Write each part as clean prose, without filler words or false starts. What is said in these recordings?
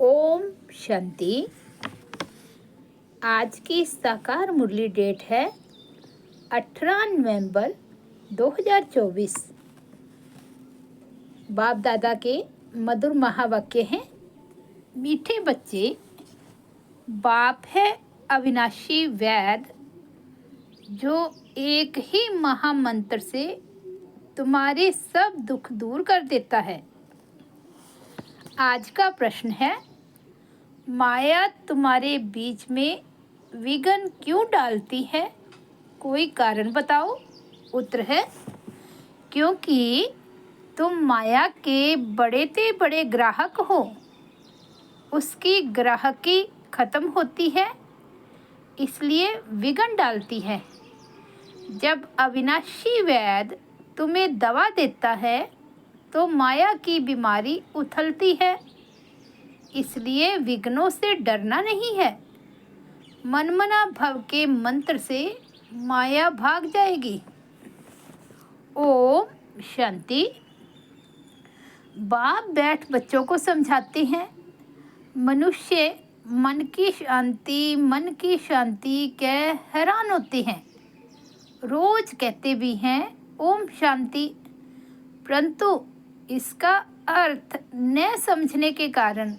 ओम शांति। आज की साकार मुरली डेट है 18 नवंबर 2024। बाप दादा के मधुर महावाक्य हैं। मीठे बच्चे, बाप है अविनाशी वैद जो एक ही महामंत्र से तुम्हारे सब दुख दूर कर देता है। आज का प्रश्न है, माया तुम्हारे बीच में विघ्न क्यों डालती है? कोई कारण बताओ। उत्तर है, क्योंकि तुम माया के बड़े से बड़े ग्राहक हो। उसकी ग्राहकी खत्म होती है, इसलिए विघ्न डालती है। जब अविनाशी वैद तुम्हें दवा देता है तो माया की बीमारी उथलती है, इसलिए विघ्नों से डरना नहीं है। मनमना भव के मंत्र से माया भाग जाएगी। ओम शांति। बाप बैठ बच्चों को समझाते हैं। मनुष्य मन की शांति कह हैरान होते हैं। रोज कहते भी हैं ओम शांति, परंतु इसका अर्थ न समझने के कारण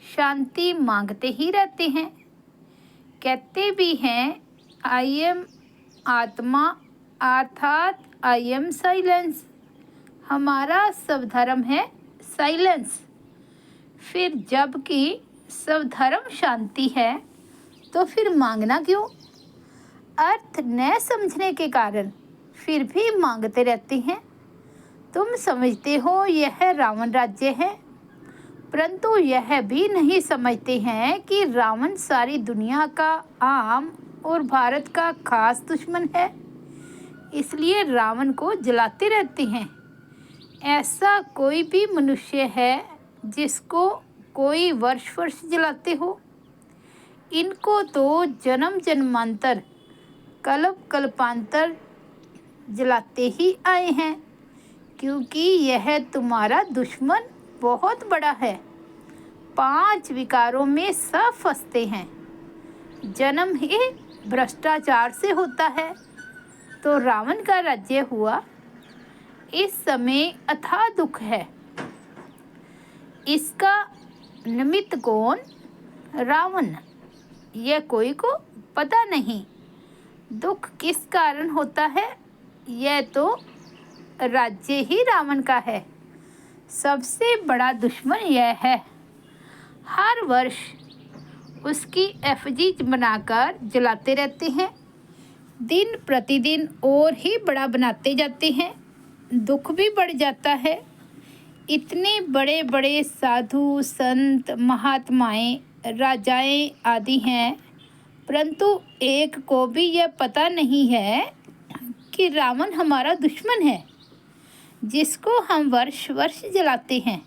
शांति मांगते ही रहते हैं। कहते भी हैं आई एम आत्मा अर्थात आई एम साइलेंस। हमारा सब धर्म है साइलेंस। फिर जबकि सब धर्म शांति है तो फिर मांगना क्यों? अर्थ न समझने के कारण फिर भी मांगते रहते हैं। तुम समझते हो यह रावण राज्य है, परंतु यह भी नहीं समझते हैं कि रावण सारी दुनिया का आम और भारत का खास दुश्मन है, इसलिए रावण को जलाते रहते हैं। ऐसा कोई भी मनुष्य है जिसको कोई वर्ष वर्ष जलाते हो? इनको तो जन्म जन्मांतर कल्प कल्पांतर जलाते ही आए हैं, क्योंकि यह तुम्हारा दुश्मन बहुत बड़ा है। 5 विकारों में सब फंसते हैं। जन्म ही भ्रष्टाचार से होता है तो रावण का राज्य हुआ। इस समय अथाह दुख है। इसका निमित्त कौन? रावण। यह कोई को पता नहीं। दुख किस कारण होता है? यह तो राज्य ही रावण का है। सबसे बड़ा दुश्मन यह है। हर वर्ष उसकी एफजी बनाकर जलाते रहते हैं। दिन प्रतिदिन और ही बड़ा बनाते जाते हैं। दुख भी बढ़ जाता है। इतने बड़े बड़े साधु संत महात्माएं राजाएं आदि हैं, परंतु एक को भी यह पता नहीं है कि रावण हमारा दुश्मन है, जिसको हम वर्ष वर्ष जलाते हैं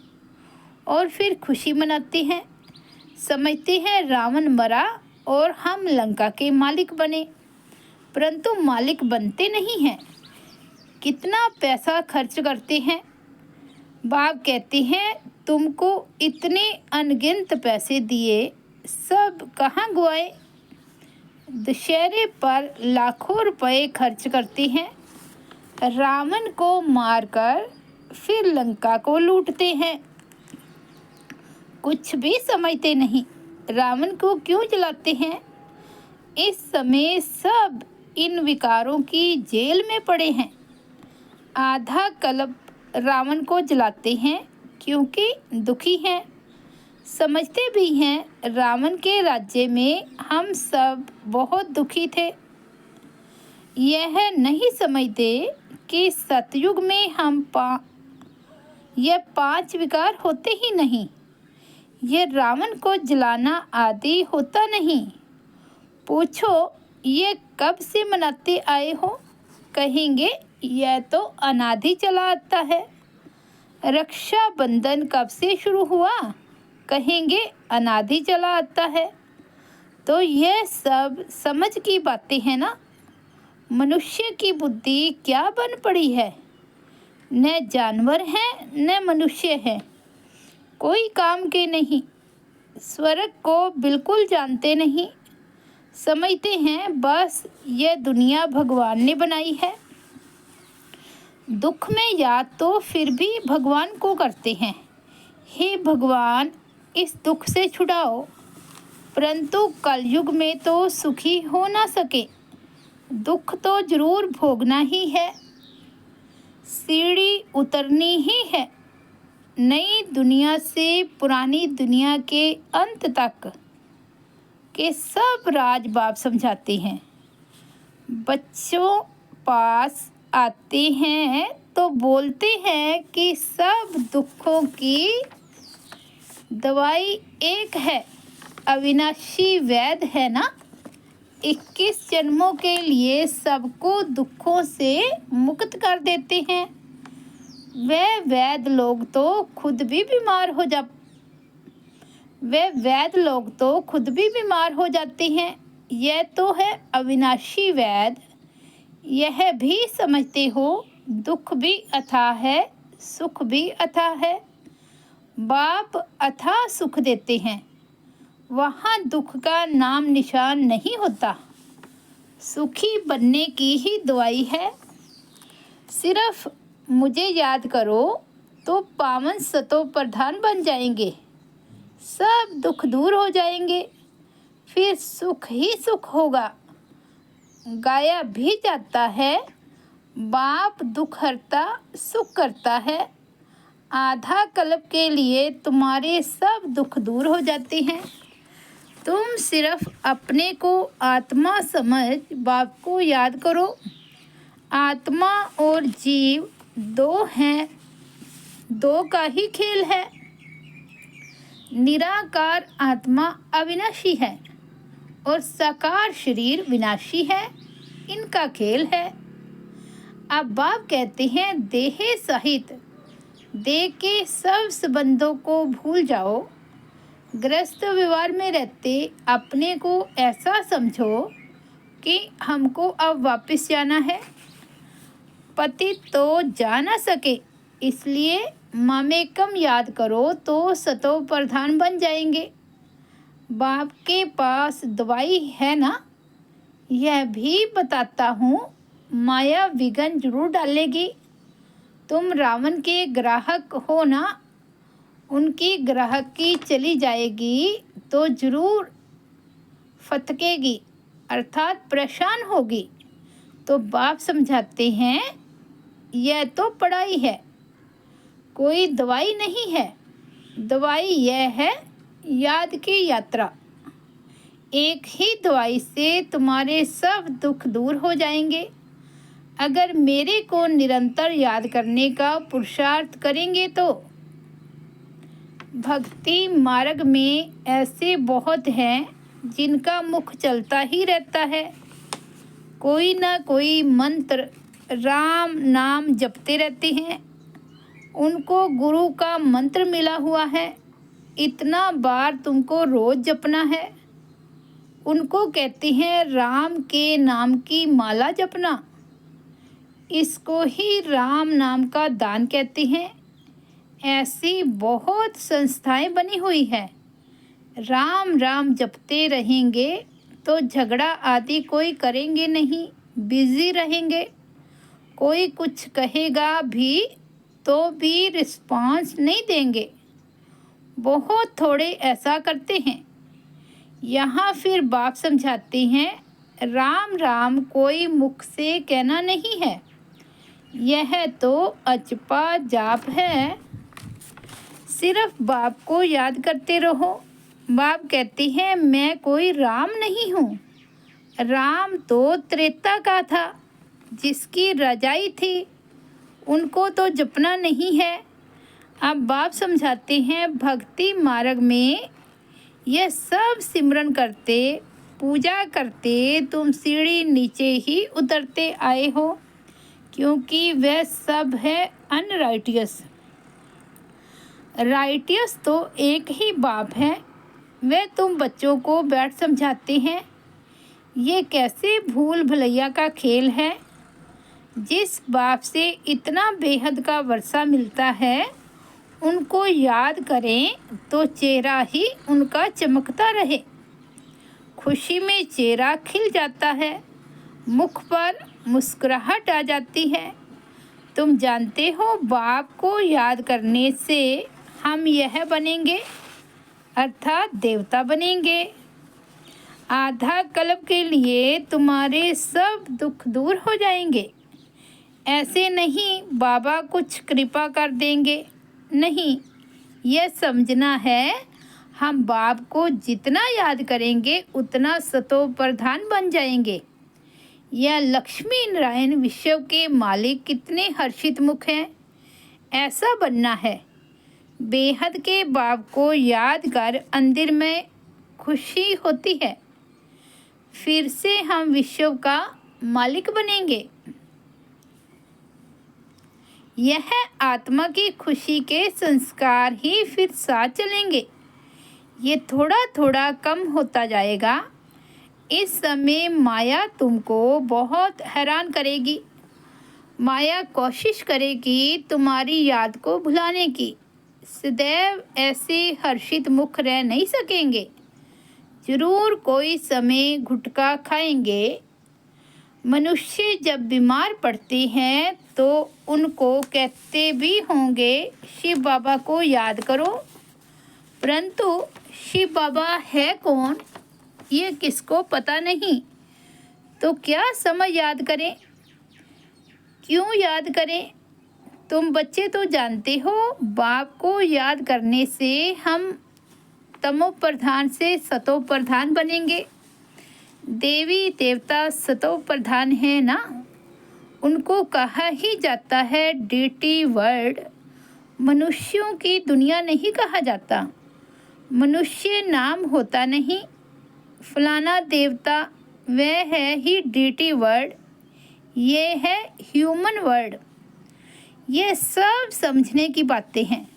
और फिर खुशी मनाते हैं। समझते हैं रावण मरा और हम लंका के मालिक बने, परंतु मालिक बनते नहीं हैं। कितना पैसा खर्च करते हैं। बाप कहते हैं तुमको इतने अनगिनत पैसे दिए, सब कहाँ गुआए? दशहरे पर लाखों रुपए खर्च करते हैं। रावण को मारकर फिर लंका को लूटते हैं। कुछ भी समझते नहीं। रावण को क्यों जलाते हैं? इस समय सब इन विकारों की जेल में पड़े हैं। आधा कल्प रावण को जलाते हैं क्योंकि दुखी हैं। समझते भी हैं रावण के राज्य में हम सब बहुत दुखी थे। यह नहीं समझते कि सतयुग में हम यह 5 विकार होते ही नहीं। यह रावण को जलाना आदि होता नहीं। पूछो ये कब से मनाते आए हो? कहेंगे यह तो अनादि चला आता है। रक्षाबंधन कब से शुरू हुआ? कहेंगे अनादि चला आता है। तो यह सब समझ की बातें हैं ना। मनुष्य की बुद्धि क्या बन पड़ी है? न जानवर है न मनुष्य है, कोई काम के नहीं। स्वर्ग को बिल्कुल जानते नहीं, समझते हैं बस यह दुनिया भगवान ने बनाई है। दुख में याद तो फिर भी भगवान को करते हैं, हे भगवान इस दुख से छुड़ाओ, परंतु कलयुग में तो सुखी हो ना सके, दुख तो जरूर भोगना ही है, सीढ़ी उतरनी ही है, नई दुनिया से पुरानी दुनिया के अंत तक के सब राज बाप समझाते हैं। बच्चों पास आते हैं तो बोलते हैं कि सब दुखों की दवाई एक है, अविनाशी वैद है ना। 21 जन्मों के लिए सबको दुखों से मुक्त कर देते हैं। वे वैद लोग तो खुद भी बीमार हो जाते हैं। यह तो है अविनाशी वैद। यह भी समझते हो दुख भी अथाह है, सुख भी अथाह है। बाप अथाह सुख देते हैं, वहाँ दुख का नाम निशान नहीं होता। सुखी बनने की ही दवाई है। सिर्फ मुझे याद करो तो पावन सतो प्रधान बन जाएंगे, सब दुख दूर हो जाएंगे, फिर सुख ही सुख होगा। गाया भी जाता है, बाप दुख हरता सुख करता है। आधा कल्प के लिए तुम्हारे सब दुख दूर हो जाते हैं। तुम सिर्फ अपने को आत्मा समझ बाप को याद करो। आत्मा और जीव दो हैं, दो का ही खेल है। निराकार आत्मा अविनाशी है और साकार शरीर विनाशी है, इनका खेल है। अब बाप कहते हैं देह सहित देह के सब संबंधों को भूल जाओ। गृहस्थ व्यवहार में रहते अपने को ऐसा समझो कि हमको अब वापस जाना है। पति तो जा ना सके, इसलिए मामेकम याद करो तो सतो प्रधान बन जाएंगे। बाप के पास दवाई है ना, यह भी बताता हूँ। माया विघन जरूर डालेगी। तुम रावण के ग्राहक हो ना, उनकी ग्राहकी चली जाएगी तो जरूर फटकेगी, अर्थात परेशान होगी। तो बाप समझाते हैं यह तो पढ़ाई है, कोई दवाई नहीं है। दवाई यह है याद की यात्रा। एक ही दवाई से तुम्हारे सब दुख दूर हो जाएंगे। अगर मेरे को निरंतर याद करने का पुरुषार्थ करेंगे तो भक्ति मार्ग में ऐसे बहुत हैं जिनका मुख चलता ही रहता है, कोई ना कोई मंत्र राम नाम जपते रहते हैं। उनको गुरु का मंत्र मिला हुआ है, इतना बार तुमको रोज जपना है। उनको कहते हैं राम के नाम की माला जपना, इसको ही राम नाम का दान कहते हैं। ऐसी बहुत संस्थाएं बनी हुई है। राम राम जपते रहेंगे तो झगड़ा आदि कोई करेंगे नहीं, बिजी रहेंगे। कोई कुछ कहेगा भी तो भी रिस्पॉन्स नहीं देंगे, बहुत थोड़े ऐसा करते हैं। यहाँ फिर बाप समझाते हैं राम राम कोई मुख से कहना नहीं है, यह तो अचपा जाप है। सिर्फ बाप को याद करते रहो। बाप कहते हैं मैं कोई राम नहीं हूँ। राम तो त्रेता का था, जिसकी रजाई थी, उनको तो जपना नहीं है। अब बाप समझाते हैं भक्ति मार्ग में यह सब सिमरन करते पूजा करते तुम सीढ़ी नीचे ही उतरते आए हो, क्योंकि वह सब है अनराइटियस। राइटियस तो एक ही बाप है, वे तुम बच्चों को बैठ समझाते हैं। ये कैसे भूल भुलैया का खेल है। जिस बाप से इतना बेहद का वर्षा मिलता है उनको याद करें तो चेहरा ही उनका चमकता रहे। खुशी में चेहरा खिल जाता है, मुख पर मुस्कुराहट आ जाती है। तुम जानते हो, बाप को याद करने से हम यह बनेंगे, अर्थात देवता बनेंगे। आधा कल्प के लिए तुम्हारे सब दुख दूर हो जाएंगे। ऐसे नहीं बाबा कुछ कृपा कर देंगे, नहीं, यह समझना है हम बाप को जितना याद करेंगे उतना सतो प्रधान बन जाएंगे। यह लक्ष्मी नारायण विश्व के मालिक कितने हर्षित मुख हैं। ऐसा बनना है। बेहद के बाप को याद कर अंदर में खुशी होती है। फिर से हम विश्व का मालिक बनेंगे। यह आत्मा की खुशी के संस्कार ही फिर साथ चलेंगे। ये थोड़ा थोड़ा कम होता जाएगा। इस समय माया तुमको बहुत हैरान करेगी। माया कोशिश करेगी तुम्हारी याद को भुलाने की। सदैव ऐसे हर्षित मुख रह नहीं सकेंगे। जरूर कोई समय घुटका खाएंगे। मनुष्य जब बीमार पड़ते हैं तो उनको कहते भी होंगे शिव बाबा को याद करो, परंतु शिव बाबा है कौन ये किसको पता नहीं। तो क्या समय याद करें, क्यों याद करें? तुम बच्चे तो जानते हो, बाप को याद करने से हम तमो प्रधान से सतो प्रधान बनेंगे। देवी देवता सतो प्रधान है ना, उनको कहा ही जाता है डेटी वर्ल्ड। मनुष्यों की दुनिया नहीं कहा जाता। मनुष्य नाम होता नहीं। फलाना देवता वह है ही डेटी वर्ल्ड, ये है ह्यूमन वर्ल्ड। ये सब समझने की बातें हैं।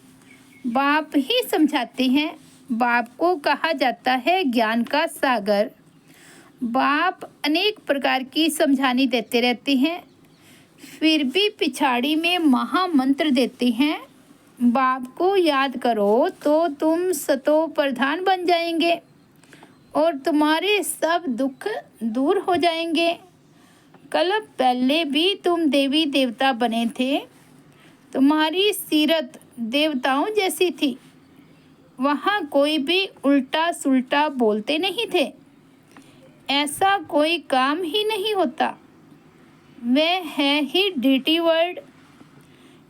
बाप ही समझाते हैं। बाप को कहा जाता है ज्ञान का सागर। बाप अनेक प्रकार की समझानी देते रहते हैं, फिर भी पिछाड़ी में महामंत्र देते हैं। बाप को याद करो तो तुम सतो प्रधान बन जाएंगे और तुम्हारे सब दुख दूर हो जाएंगे। कल्प पहले भी तुम देवी देवता बने थे। तुम्हारी सीरत देवताओं जैसी थी। वहाँ कोई भी उल्टा सुल्टा बोलते नहीं थे। ऐसा कोई काम ही नहीं होता। वह है ही डेटी वर्ल्ड,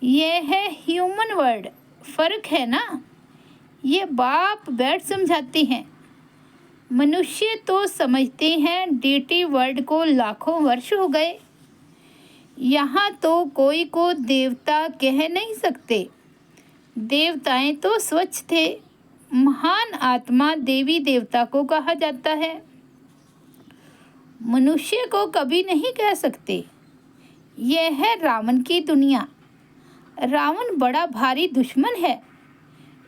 ये है ह्यूमन वर्ल्ड। फर्क है ना। ये बाप बैठ समझाते हैं। मनुष्य तो समझते हैं डेटी वर्ल्ड को लाखों वर्ष हो गए। यहाँ तो कोई को देवता कह नहीं सकते। देवताएं तो स्वच्छ थे। महान आत्मा देवी देवता को कहा जाता है। मनुष्य को कभी नहीं कह सकते। यह है रावण की दुनिया। रावण बड़ा भारी दुश्मन है।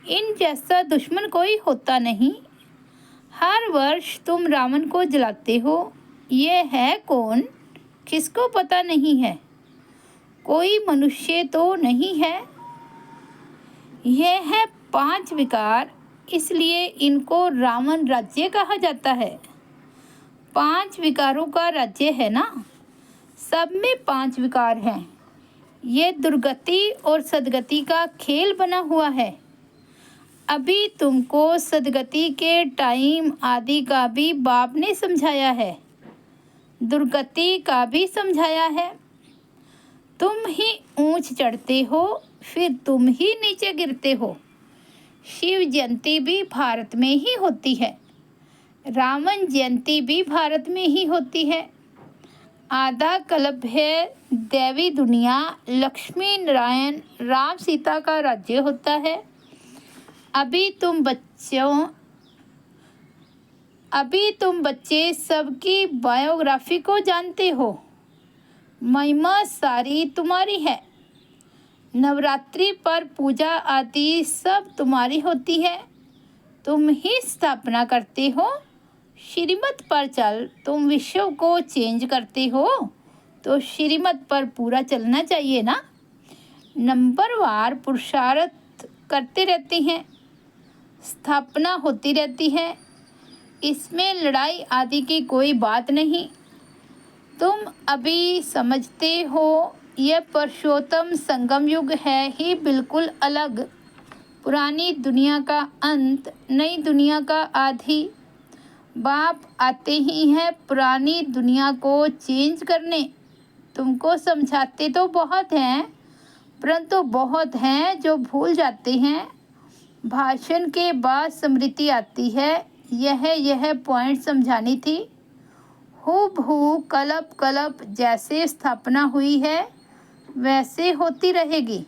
इन जैसा दुश्मन कोई होता नहीं। हर वर्ष तुम रावण को जलाते हो। यह है कौन, किसको पता नहीं है। कोई मनुष्य तो नहीं है। यह है 5 विकार, इसलिए इनको रावण राज्य कहा जाता है। 5 विकारों का राज्य है ना। सब में 5 विकार हैं। ये दुर्गति और सदगति का खेल बना हुआ है। अभी तुमको सदगति के टाइम आदि का भी बाप ने समझाया है, दुर्गति का भी समझाया है। तुम ही ऊंच चढ़ते हो, फिर तुम ही नीचे गिरते हो। शिव जयंती भी भारत में ही होती है। रावण जयंती भी भारत में ही होती है। आधा कल्प है देवी दुनिया, लक्ष्मी नारायण राम सीता का राज्य होता है। अभी तुम बच्चे सबकी बायोग्राफी को जानते हो। महिमा सारी तुम्हारी है। नवरात्रि पर पूजा आदि सब तुम्हारी होती है। तुम ही स्थापना करते हो। श्रीमत पर चल। तुम विश्व को चेंज करते हो तो श्रीमत पर पूरा चलना चाहिए ना। नंबरवार पुरुषार्थ करते रहते हैं, स्थापना होती रहती है। इसमें लड़ाई आदि की कोई बात नहीं। तुम अभी समझते हो यह पुरुषोत्तम संगम युग है ही बिल्कुल अलग। पुरानी दुनिया का अंत, नई दुनिया का आदि। बाप आते ही हैं पुरानी दुनिया को चेंज करने। तुमको समझाते तो बहुत हैं, परंतु बहुत हैं जो भूल जाते हैं। भाषण के बाद स्मृति आती है, यह पॉइंट समझानी थी। हूबहू कलप कलप जैसे स्थापना हुई है वैसे होती रहेगी।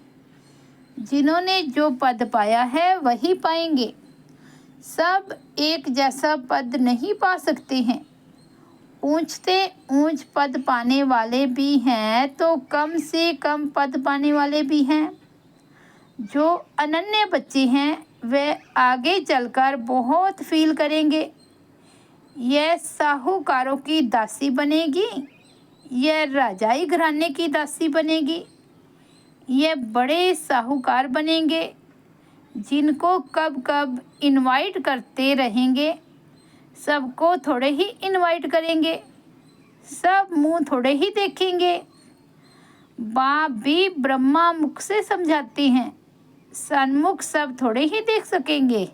जिन्होंने जो पद पाया है वही पाएंगे। सब एक जैसा पद नहीं पा सकते हैं। ऊंच से ऊंच पद पाने वाले भी हैं तो कम से कम पद पाने वाले भी हैं। जो अनन्य बच्चे हैं वे आगे चलकर बहुत फील करेंगे। यह साहूकारों की दासी बनेगी, यह राजाई घराने की दासी बनेगी। यह बड़े साहूकार बनेंगे जिनको कब कब इनवाइट करते रहेंगे। सबको थोड़े ही इनवाइट करेंगे, सब मुंह थोड़े ही देखेंगे। बाप भी ब्रह्मा मुख से समझाते हैं, सन्मुख सब थोड़े ही देख सकेंगे।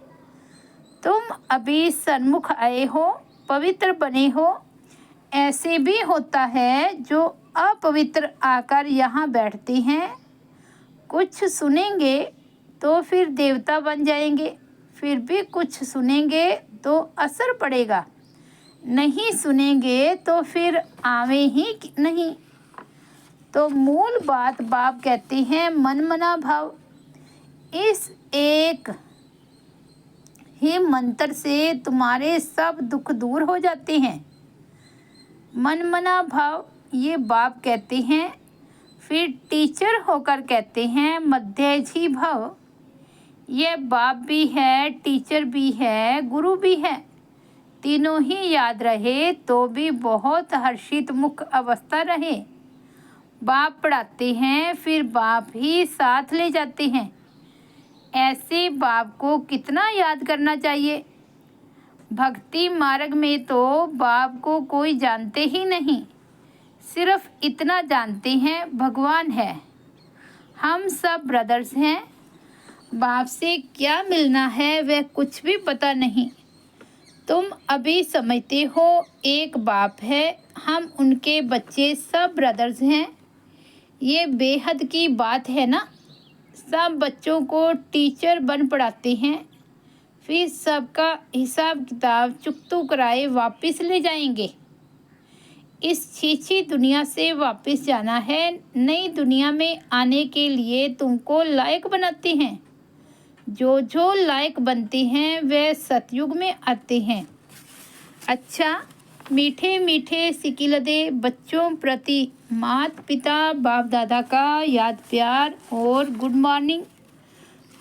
तुम अभी सन्मुख आए हो, पवित्र बने हो। ऐसे भी होता है जो अपवित्र आकर यहाँ बैठते हैं। कुछ सुनेंगे तो फिर देवता बन जाएंगे, फिर भी कुछ सुनेंगे तो असर पड़ेगा, नहीं सुनेंगे तो फिर आवे ही नहीं। तो मूल बात बाप कहते हैं मन मना भाव। इस एक ही मंत्र से तुम्हारे सब दुख दूर हो जाते हैं। मन मना भाव ये बाप कहते हैं। फिर टीचर होकर कहते हैं मध्यजी भव। यह बाप भी है, टीचर भी है, गुरु भी है। तीनों ही याद रहे तो भी बहुत हर्षित मुख अवस्था रहे। बाप पढ़ाते हैं फिर बाप ही साथ ले जाते हैं। ऐसे बाप को कितना याद करना चाहिए। भक्ति मार्ग में तो बाप को कोई जानते ही नहीं, सिर्फ इतना जानते हैं भगवान है। हम सब ब्रदर्स हैं। बाप से क्या मिलना है वह कुछ भी पता नहीं। तुम अभी समझते हो एक बाप है, हम उनके बच्चे सब ब्रदर्स हैं। ये बेहद की बात है ना। सब बच्चों को टीचर बन पढ़ाते हैं, फिर सबका हिसाब किताब चुकतू कराए वापस ले जाएंगे। इस छीछी दुनिया से वापस जाना है। नई दुनिया में आने के लिए तुमको लायक बनाते हैं। जो लायक बनते हैं वे सतयुग में आते हैं। अच्छा, मीठे मीठे सिकिलदे बच्चों प्रति माता पिता बाप दादा का याद प्यार और गुड मॉर्निंग।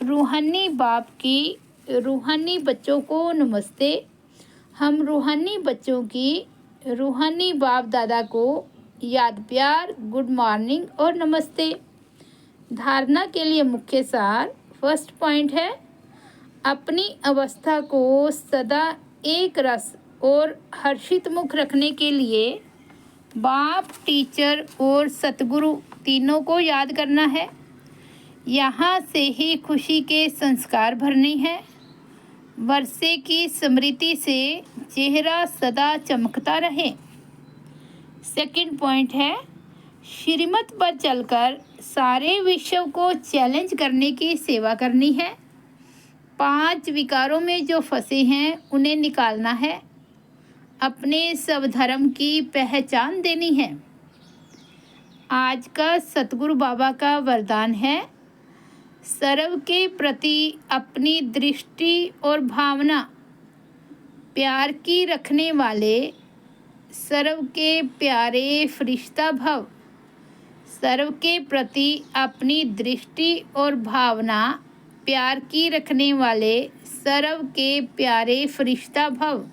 रूहानी बाप की रूहानी बच्चों को नमस्ते। हम रूहानी बच्चों की रूहानी बाप दादा को याद प्यार, गुड मॉर्निंग और नमस्ते। धारणा के लिए मुख्य सार फर्स्ट पॉइंट है, अपनी अवस्था को सदा एक रस और हर्षित मुख रखने के लिए बाप, टीचर और सतगुरु तीनों को याद करना है। यहाँ से ही खुशी के संस्कार भरने हैं। वर्षे की स्मृति से चेहरा सदा चमकता रहे। सेकंड पॉइंट है, श्रीमत पर चलकर सारे विश्व को चैलेंज करने की सेवा करनी है। 5 विकारों में जो फंसे हैं उन्हें निकालना है। अपने सब धर्म की पहचान देनी है। आज का सतगुरु बाबा का वरदान है, सर्व के प्रति अपनी दृष्टि और भावना प्यार की रखने वाले सर्व के प्यारे फरिश्ता भव। सर्व के प्रति अपनी दृष्टि और भावना प्यार की रखने वाले सर्व के प्यारे फरिश्ता भव।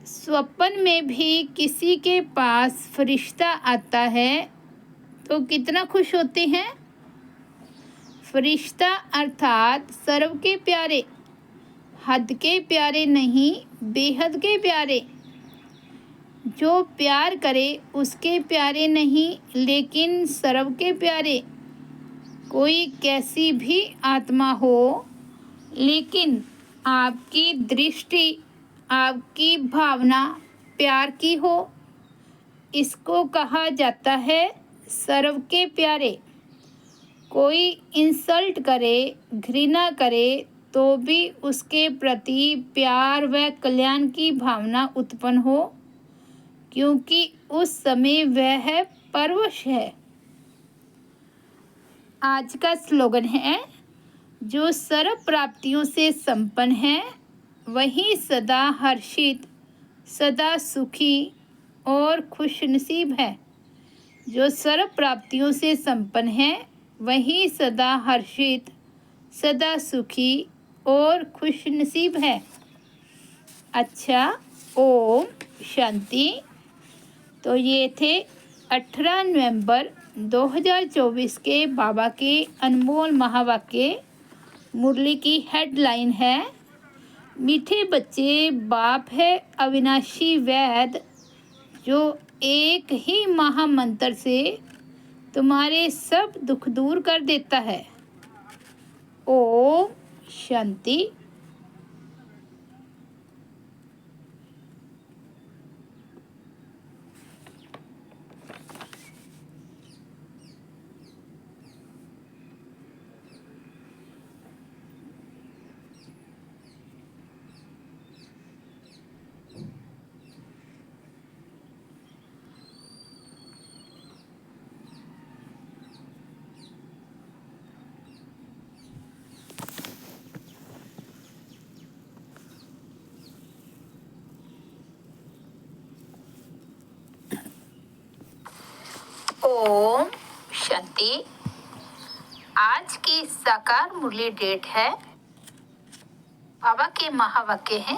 स्वप्न में भी किसी के पास फरिश्ता आता है तो कितना खुश होते हैं। फरिश्ता अर्थात सर्व के प्यारे, हद के प्यारे नहीं, बेहद के प्यारे। जो प्यार करे उसके प्यारे नहीं, लेकिन सर्व के प्यारे। कोई कैसी भी आत्मा हो, लेकिन आपकी दृष्टि, आपकी भावना प्यार की हो, इसको कहा जाता है सर्व के प्यारे। कोई इंसल्ट करे, घृणा करे, तो भी उसके प्रति प्यार व कल्याण की भावना उत्पन्न हो, क्योंकि उस समय वह परवश है। आज का स्लोगन है, जो सर्व प्राप्तियों से संपन्न है वही सदा हर्षित, सदा सुखी और खुशनसीब है। जो सर्व प्राप्तियों से संपन्न है वही सदा हर्षित, सदा सुखी और खुशनसीब है। अच्छा, ओम शांति। तो ये थे 18 नवंबर 2024 के बाबा के अनमोल महावाक्य। मुरली की हेडलाइन है, मीठे बच्चे बाप है अविनाशी वैद, जो एक ही महामंत्र से तुम्हारे सब दुख दूर कर देता है। ओम शांति। ओम शांति। आज की साकार मुरली डेट है, बाबा के महावाक्य हैं